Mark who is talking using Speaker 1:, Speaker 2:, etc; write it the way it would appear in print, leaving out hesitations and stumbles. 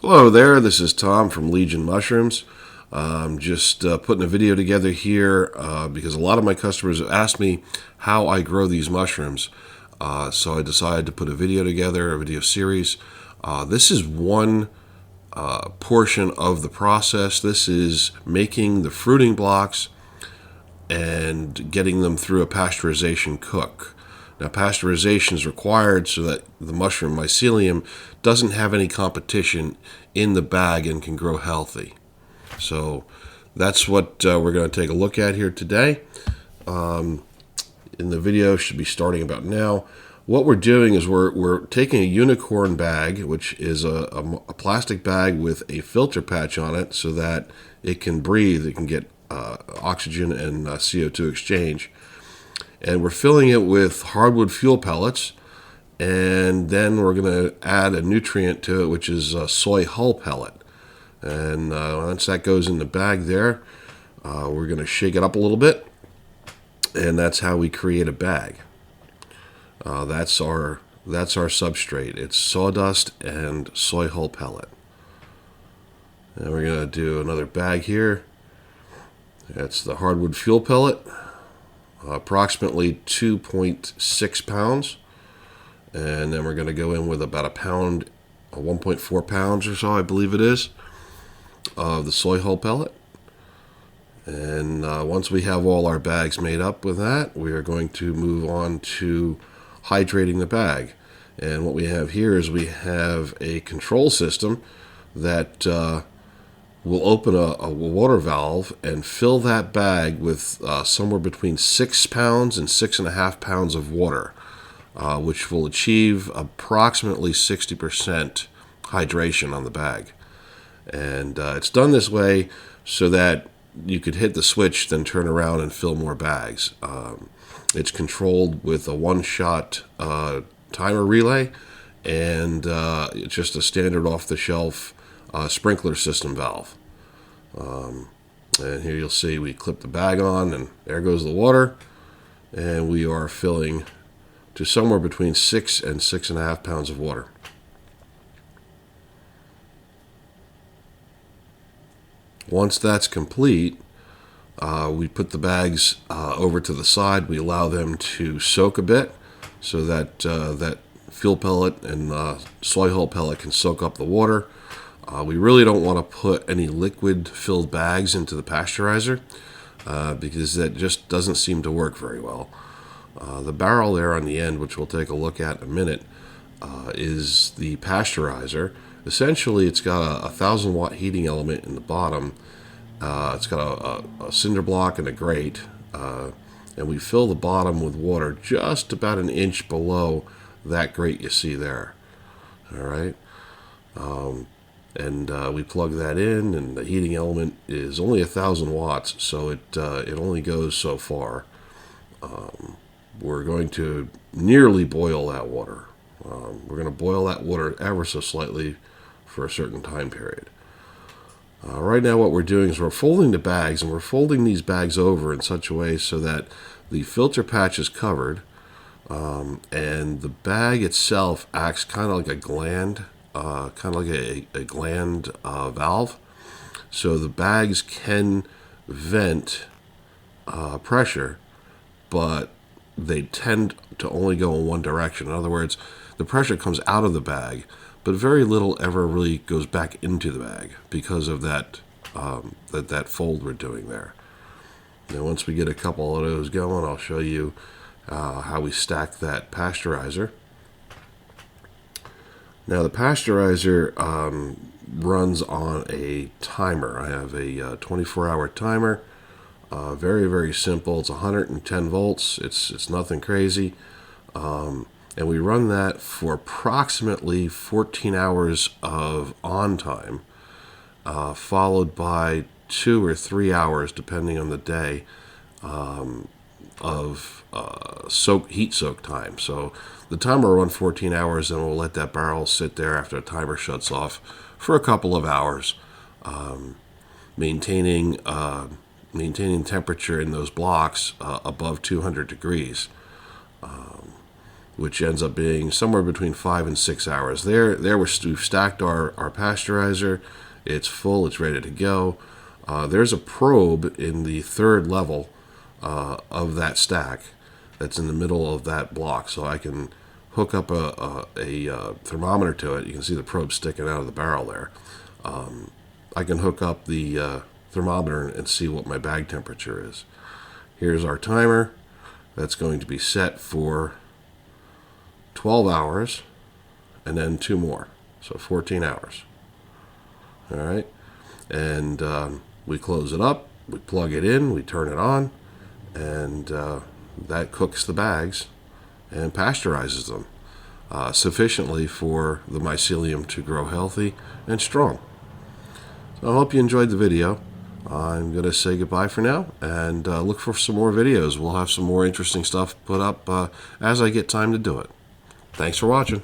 Speaker 1: Hello there, this is Tom from Legion Mushrooms. Just putting a video together here because a lot of my customers have asked me how I grow these mushrooms. So I decided to put a video together, a video series. This is one portion of the process. This is making the fruiting blocks and getting them through a pasteurization cook. Now, pasteurization is required so that the mushroom mycelium doesn't have any competition in the bag and can grow healthy. So that's what we're going to take a look at here today. In the video, should be starting about now. What we're doing is we're taking a unicorn bag, which is a plastic bag with a filter patch on it so that it can breathe, it can get oxygen and CO2 exchange. And we're filling it with hardwood fuel pellets, and then we're going to add a nutrient to it, which is a soy hull pellet. And once that goes in the bag there, we're going to shake it up a little bit, and that's how we create a bag. That's our substrate. It's sawdust and soy hull pellet. And we're going to do another bag here. That's the hardwood fuel pellet. Approximately 2.6 pounds, and then we're going to go in with about a pound, 1.4 pounds or so, I believe it is, of the soy hull pellet. And once we have all our bags made up with that, we are going to move on to hydrating the bag. And what we have here is we have a control system that we'll open a water valve and fill that bag with somewhere between 6 pounds and 6.5 pounds of water, which will achieve approximately 60% hydration on the bag. And it's done this way so that you could hit the switch, then turn around and fill more bags. It's controlled with a one-shot timer relay, and it's just a standard off-the-shelf sprinkler system valve. And here you'll see we clip the bag on, and there goes the water, and we are filling to somewhere between 6 and 6.5 pounds of water. Once that's complete, we put the bags over to the side. We allow them to soak a bit so that that fuel pellet and soy hull pellet can soak up the water. We really don't want to put any liquid-filled bags into the pasteurizer because that just doesn't seem to work very well. The barrel there on the end, which we'll take a look at in a minute, is the pasteurizer. Essentially, it's got a 1,000-watt heating element in the bottom. It's got a cinder block and a grate, and we fill the bottom with water just about an inch below that grate you see there. All right. And we plug that in, and the heating element is only 1,000 watts, so it only goes so far. We're going to nearly boil that water. We're going to boil that water ever so slightly for a certain time period. Right now what we're doing is we're folding the bags, and we're folding these bags over in such a way so that the filter patch is covered, and the bag itself acts kind of like a gland, a gland valve. So the bags can vent pressure, but they tend to only go in one direction. In other words, the pressure comes out of the bag, but very little ever really goes back into the bag because of that that fold we're doing there. Now, once we get a couple of those going, I'll show you how we stack that pasteurizer. Now, the pasteurizer runs on a timer. I have a 24-hour timer. Very, very simple. It's 110 volts. It's nothing crazy. And we run that for approximately 14 hours of on time, followed by 2 or 3 hours, depending on the day, of heat soak time. So the timer will run 14 hours, and we'll let that barrel sit there after the timer shuts off for a couple of hours, maintaining temperature in those blocks above 200 degrees. which ends up being somewhere between 5 and 6 hours. We've stacked our pasteurizer. It's full. It's ready to go. There's a probe in the third level of that stack that's in the middle of that block, so I can hook up a thermometer to it. You can see the probe sticking out of the barrel there. I can hook up the thermometer and see what my bag temperature is. Here's our timer. That's going to be set for 12 hours and then 2 more, so 14 hours. All right, and we close it up, we plug it in, we turn it on, and that cooks the bags and pasteurizes them sufficiently for the mycelium to grow healthy and strong. So I hope you enjoyed the video. I'm going to say goodbye for now and look for some more videos. We'll have some more interesting stuff put up as I get time to do it. Thanks for watching.